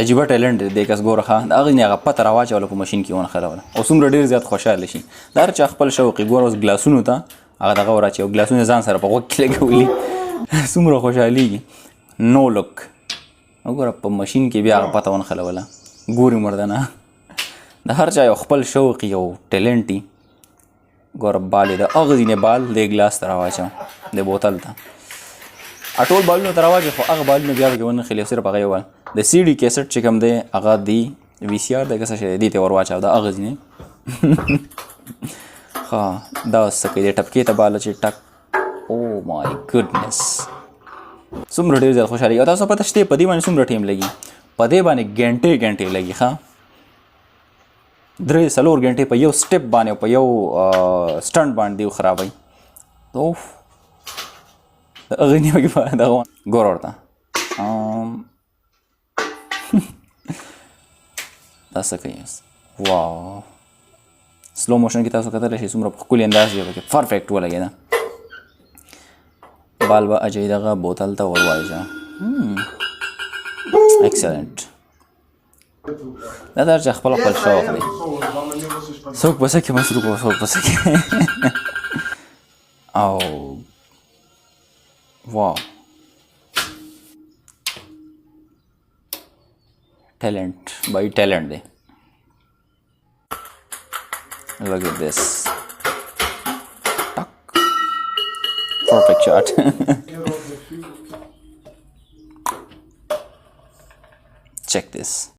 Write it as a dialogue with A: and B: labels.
A: عجیبه ټیلنټ دی کس ګوره ښه د هغې نه هغه پته راواچوله په ماشین کې ونښلوله او څومره ډېر زیات خوشحاله شي د هر چا خپل شوق یې ګوره اوس ګلاسونو ته هغه دغه وراچوي او ګلاسونه ځان سره په غوږ کې لګولي څومره خوشحالېږي نو لک وګوره په ماشین کې بیا هغه پته ونښلوله ګوري مردنه د هر چا یو خپل شوق یو ټیلنټ وي ګوره بال یې د هغه ځینې بال دې ګلاس ته راواچو د بوتل ته ټول بالونه ته راواچوي خو هغه بالونه بیا پکې ونښلي او صرف هغه یو بال د سی ډي کیسټ چې کوم دی هغه دی وي سي آر دی که څه شی دی دې ته ور واچوه د هغه ځینې ښه دا اوس څه کوي دې ټپکې ته بال چې ټک او مای ګډنس څومره ډېر زیات خوشحالېږي او تاسو پته شته په دې باندې څومره ټایم لګي په دې باندې ګنټې لګي ښه 3-4 غنټې په یو سټپ باندې او په یو سټنټ باندې دیو خرابوي اوف د هغې نه پکې دغه ګوره ورته دا څه کوي اوس واو سلو موشن کې تاسو کتلی شئ څومره په ښکلي انداز یې پکې پرفیکټ ولګېده بال به اچوي دغه بوتل ته ور وایځه ایکسلنټ دا د هر چا خپل شوق دی څوک په څه کې مصروف او څوک په څه کې او واو ټیلنټ بای ټیلنټ دی look at this perfect shot check this